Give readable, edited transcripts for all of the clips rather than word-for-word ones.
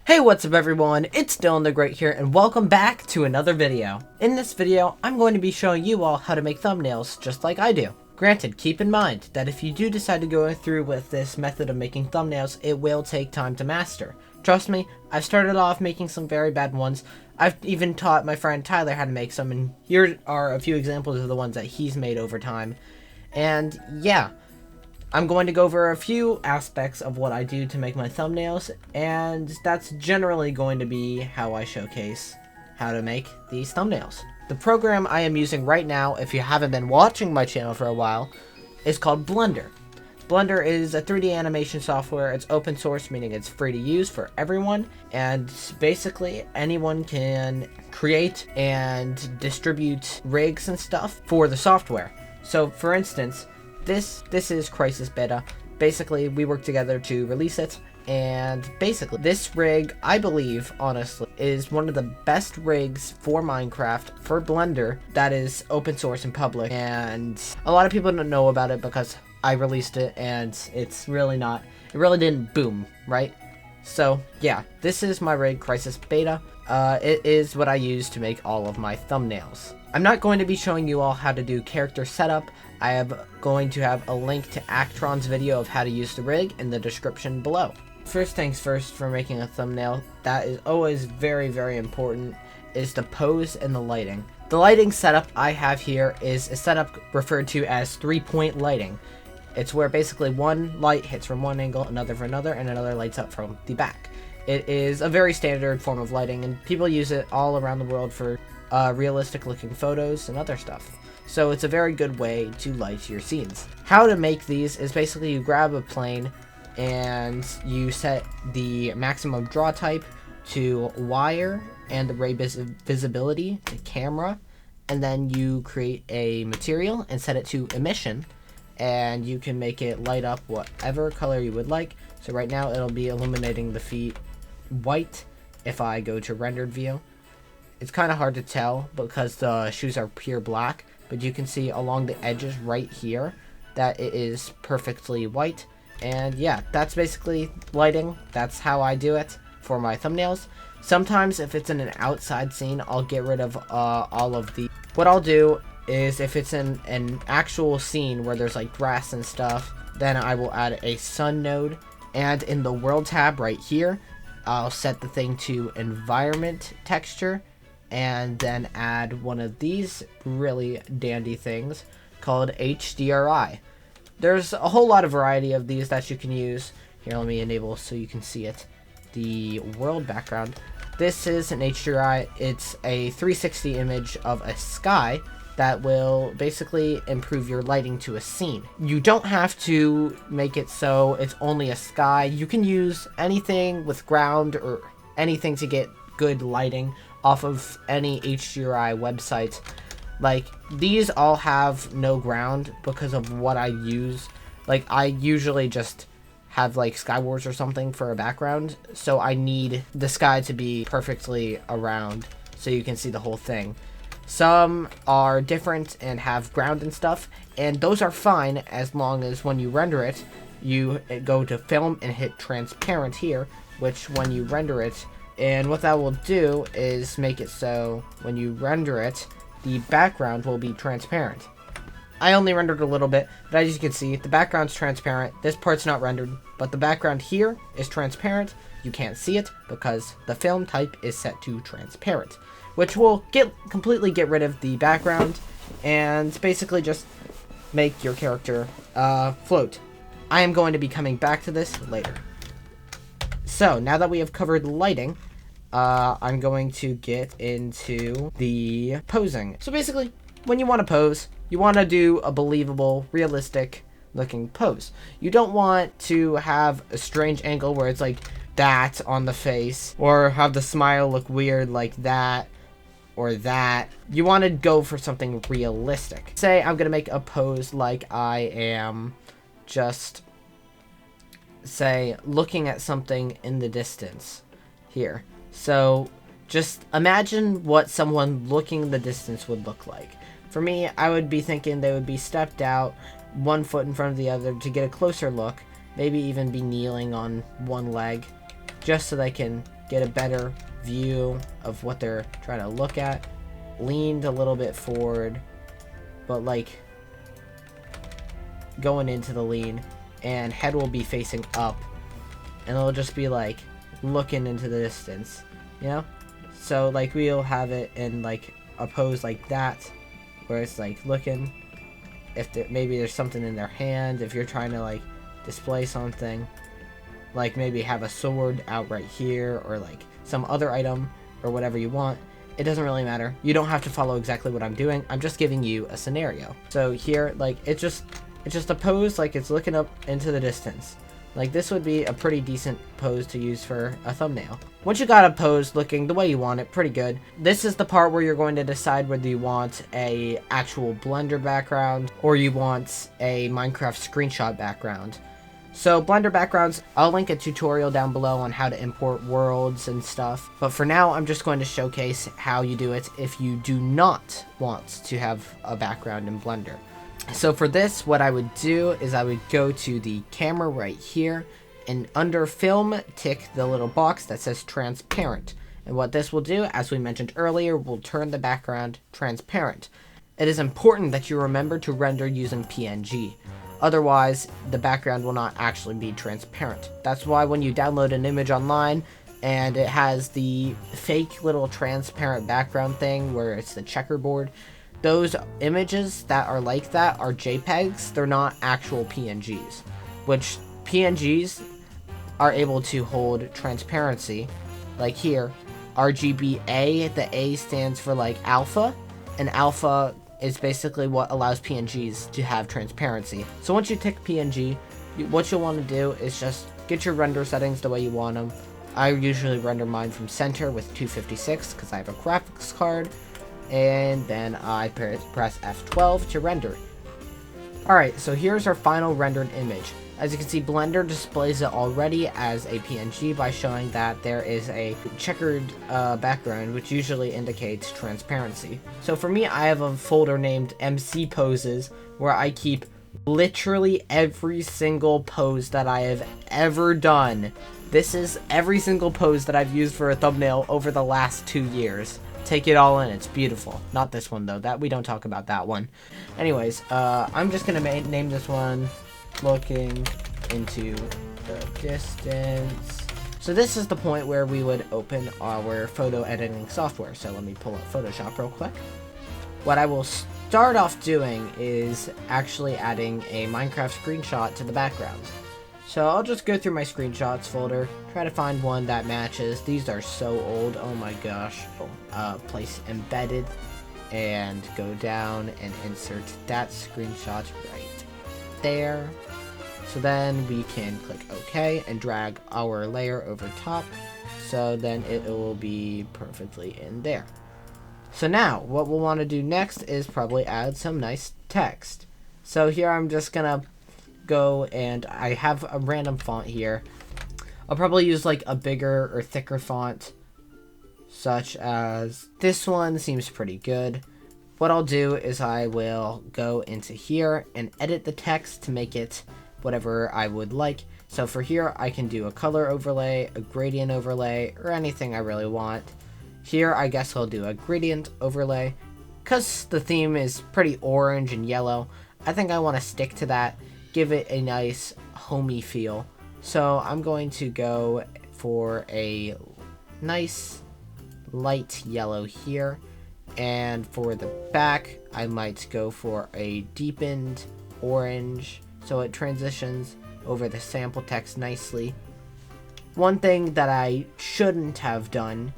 Hey, what's up everyone, it's Dylan the Great here, and welcome back to another video. In this video, I'm going to be showing you all how to make thumbnails just like I do. Granted, keep in mind that if you do decide to go through with this method of making thumbnails, it will take time to master. Trust me, I've started off making some very bad ones. I've even taught my friend Tyler how to make some, and here are a few examples of the ones that he's made over time. And yeah, I'm going to go over a few aspects of what I do to make my thumbnails, and that's generally going to be how I showcase how to make these thumbnails. The program I am using right now, if you haven't been watching my channel for a while, is called Blender. Blender is a 3D animation software. It's open source, meaning it's free to use for everyone, and basically anyone can create and distribute rigs and stuff for the software. So for instance, this is Crisis Beta. Basically, we work together to release it, and basically, this rig, I believe, honestly, is one of the best rigs for Minecraft, for Blender, that is open source and public, and a lot of people don't know about it because I released it, and it really didn't boom, right? So, yeah, this is my rig, Crisis Beta. It is what I use to make all of my thumbnails. I'm not going to be showing you all how to do character setup. I am going to have a link to Actron's video of how to use the rig in the description below. First things first, for making a thumbnail, that is always very, very important, is the pose and the lighting. The lighting setup I have here is a setup referred to as 3-point lighting. It's where basically one light hits from one angle, another from another, and another lights up from the back. It is a very standard form of lighting, and people use it all around the world for realistic looking photos and other stuff. So it's a very good way to light your scenes. How to make these is basically you grab a plane and you set the maximum draw type to wire and the ray visibility to camera, and then you create a material and set it to emission, and you can make it light up whatever color you would like. So right now it'll be illuminating the feet white. If I go to rendered view, it's kind of hard to tell because the shoes are pure black, but you can see along the edges right here that it is perfectly white. And yeah, that's basically lighting. That's how I do it for my thumbnails. Sometimes if it's in an outside scene, I'll get rid of all of the... What I'll do is if it's in an actual scene where there's like grass and stuff, then I will add a sun node. And in the world tab right here, I'll set the thing to environment texture, and then add one of these really dandy things called HDRI. There's a whole lot of variety of these that you can use. Here, let me enable so you can see it. The world background. This is an HDRI. It's a 360 image of a sky that will basically improve your lighting to a scene. You don't have to make it so it's only a sky. You can use anything with ground or anything to get good lighting off of any HDRI website. Like, these all have no ground because of what I use. Like, I usually just have like Skywars or something for a background, so I need the sky to be perfectly around so you can see the whole thing. Some are different and have ground and stuff, and those are fine as long as when you render it, you go to film and hit transparent here, which when you render it, and what that will do is make it so when you render it, the background will be transparent. I only rendered a little bit, but as you can see, the background's transparent. This part's not rendered, but the background here is transparent. You can't see it because the film type is set to transparent, which will completely get rid of the background and basically just make your character float. I am going to be coming back to this later. So now that we have covered lighting, I'm going to get into the posing. So basically, when you want to pose, you want to do a believable, realistic looking pose. You don't want to have a strange angle where it's like that on the face, or have the smile look weird like that or that. You want to go for something realistic. Say I'm gonna make a pose like I am just, say, looking at something in the distance here. So just imagine what someone looking in the distance would look like. For me, I would be thinking they would be stepped out, one foot in front of the other to get a closer look, maybe even be kneeling on one leg, just so they can get a better view of what they're trying to look at. Leaned a little bit forward, but like going into the lean, and head will be facing up, and it'll just be like looking into the distance, you know? So like we'll have it in like a pose like that, where it's like looking, if maybe there's something in their hand, if you're trying to like display something, like maybe have a sword out right here, or like some other item, or whatever you want. It doesn't really matter. You don't have to follow exactly what I'm doing. I'm just giving you a scenario. So here, like, it's just a pose, like it's looking up into the distance. Like this would be a pretty decent pose to use for a thumbnail. Once you got a pose looking the way you want it, pretty good, this is the part where you're going to decide whether you want a actual Blender background or you want a Minecraft screenshot background. So Blender backgrounds, I'll link a tutorial down below on how to import worlds and stuff. But for now, I'm just going to showcase how you do it if you do not want to have a background in Blender. So for this, what I would do is I would go to the camera right here, and under film, tick the little box that says transparent. And what this will do, as we mentioned earlier, will turn the background transparent. It is important that you remember to render using PNG. Otherwise, the background will not actually be transparent. That's why when you download an image online and it has the fake little transparent background thing where it's the checkerboard, those images that are like that are JPEGs. They're not actual PNGs, which PNGs are able to hold transparency. Like here, RGBA, the A stands for like alpha, and alpha is basically what allows PNGs to have transparency. So once you tick PNG, what you'll want to do is just get your render settings the way you want them. I usually render mine from center with 256 because I have a graphics card, and then I press F12 to render it. Alright, so here's our final rendered image. As you can see, Blender displays it already as a PNG by showing that there is a checkered background, which usually indicates transparency. So for me, I have a folder named MC Poses, where I keep literally every single pose that I have ever done. This is every single pose that I've used for a thumbnail over the last 2 years. Take it all in, it's beautiful. Not this one though, that we don't talk about that one. Anyways, I'm just gonna name this one looking into the distance. So this is the point where we would open our photo editing software. So let me pull up Photoshop real quick. What I will start off doing is actually adding a Minecraft screenshot to the background. So I'll just go through my screenshots folder, try to find one that matches. These are so old, oh my gosh. Place embedded, and go down and insert that screenshot right there. So then we can click OK and drag our layer over top, so then it will be perfectly in there. So now what we'll want to do next is probably add some nice text. So here I'm just gonna go, and I have a random font here. I'll probably use like a bigger or thicker font, such as this one. Seems pretty good. What I'll do is I will go into here and edit the text to make it whatever I would like. So for here, I can do a color overlay, a gradient overlay, or anything I really want. Here, I guess I'll do a gradient overlay. Because the theme is pretty orange and yellow, I think I want to stick to that, give it a nice homey feel. So I'm going to go for a nice light yellow here. And for the back, I might go for a deepened orange, so it transitions over the sample text nicely. One thing that I shouldn't have done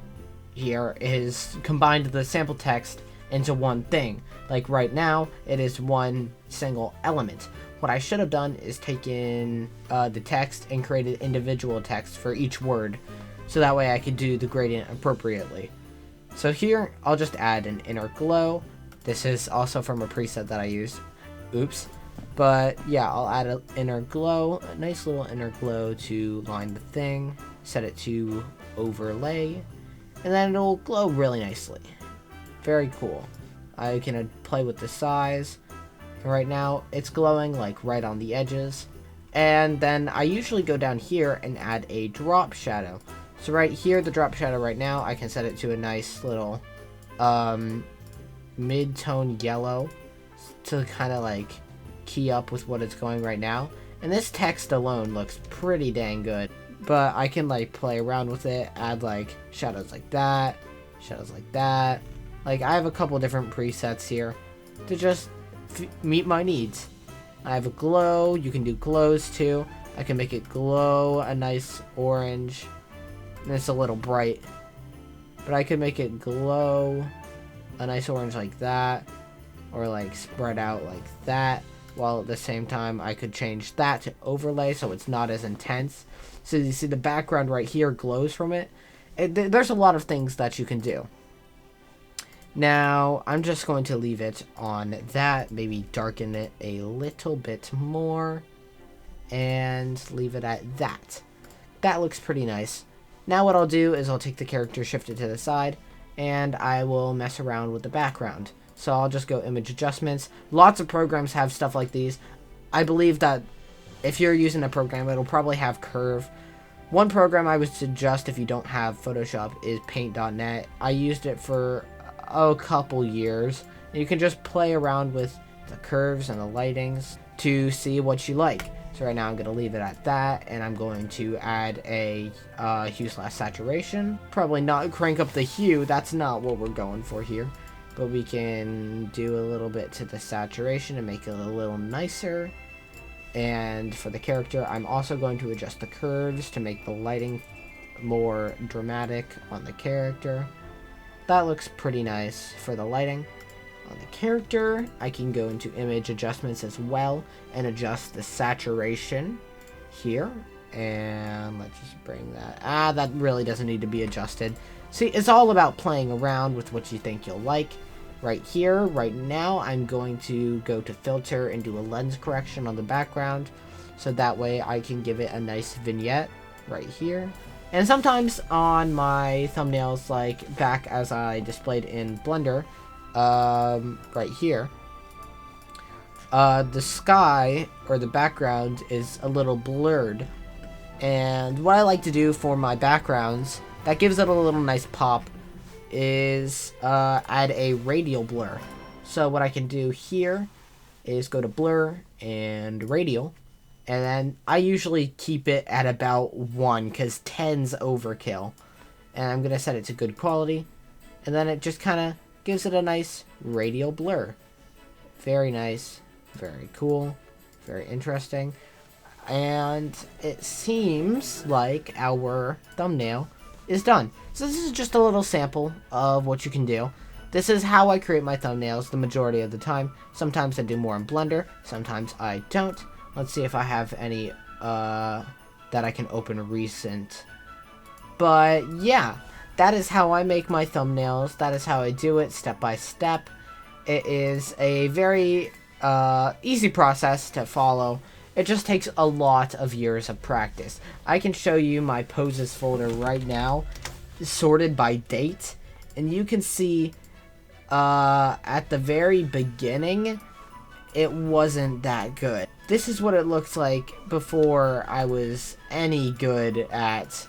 here is combined the sample text into one thing. Like right now, it is one single element. What I should have done is taken the text and created individual text for each word, so that way I could do the gradient appropriately. So here, I'll just add an inner glow. This is also from a preset that I used. Oops. But yeah, I'll add an inner glow, a nice little inner glow to line the thing, set it to overlay, and then it'll glow really nicely. Very cool. I can play with the size. Right now, it's glowing like right on the edges. And then I usually go down here and add a drop shadow. So right here, the drop shadow right now, I can set it to a nice little mid-tone yellow to kind of like key up with what it's going right now. And this text alone looks pretty dang good. But I can like play around with it, add like shadows like that, shadows like that. Like I have a couple different presets here to just meet my needs. I have a glow, you can do glows too. I can make it glow a nice orange. And it's a little bright. But I could make it glow a nice orange like that. Or like spread out like that. While at the same time I could change that to overlay so it's not as intense. So you see the background right here glows from it. There's a lot of things that you can do. Now I'm just going to leave it on that. Maybe darken it a little bit more. And leave it at that. That looks pretty nice. Now what I'll do is I'll take the character, shift it to the side. And I will mess around with the background. So I'll just go image adjustments. Lots of programs have stuff like these. I believe that if you're using a program, it'll probably have curve. One program I would suggest if you don't have Photoshop is paint.net. I used it for a couple years. You can just play around with the curves and the lightings to see what you like. So right now I'm going to leave it at that, and I'm going to add a hue/saturation. Probably not crank up the hue. That's not what we're going for here. But we can do a little bit to the saturation and make it a little nicer. And for the character, I'm also going to adjust the curves to make the lighting more dramatic on the character. That looks pretty nice for the lighting. On the character, I can go into image adjustments as well and adjust the saturation here. And let's just bring that. That really doesn't need to be adjusted. See, it's all about playing around with what you think you'll like. Right here, right now, I'm going to go to filter and do a lens correction on the background. So that way I can give it a nice vignette right here. And sometimes on my thumbnails, like back as I displayed in Blender, right here, the sky or the background is a little blurred. And what I like to do for my backgrounds that gives it a little nice pop is add a radial blur. So what I can do here is go to blur and radial, and then I usually keep it at about 1 because 10's overkill. And I'm gonna set it to good quality, and then it just kind of gives it a nice radial blur. Very nice, very cool, very interesting. And it seems like our thumbnail is done. So this is just a little sample of what you can do. This is how I create my thumbnails the majority of the time. Sometimes I do more in Blender, sometimes I don't. Let's see if I have any that I can open recent. But yeah, that is how I make my thumbnails. That is how I do it step by step. It is a very easy process to follow. It just takes a lot of years of practice. I can show you my poses folder right now, sorted by date, and you can see at the very beginning, it wasn't that good. This is what it looked like before I was any good at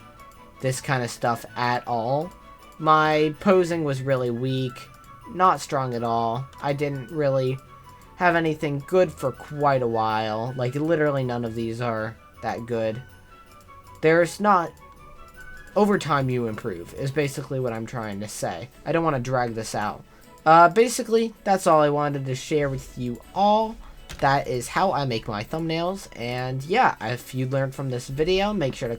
this kind of stuff at all. My posing was really weak, not strong at all. I didn't really have anything good for quite a while. Like, literally none of these are that good. There's not... Over time you improve, is basically what I'm trying to say. I don't want to drag this out. Basically, that's all I wanted to share with you all. That is how I make my thumbnails. And yeah, if you learned from this video, make sure to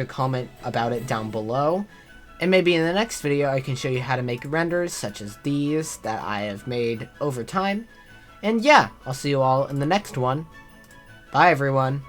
comment about it down below. And maybe in the next video, I can show you how to make renders such as these that I have made over time. And yeah, I'll see you all in the next one. Bye, everyone.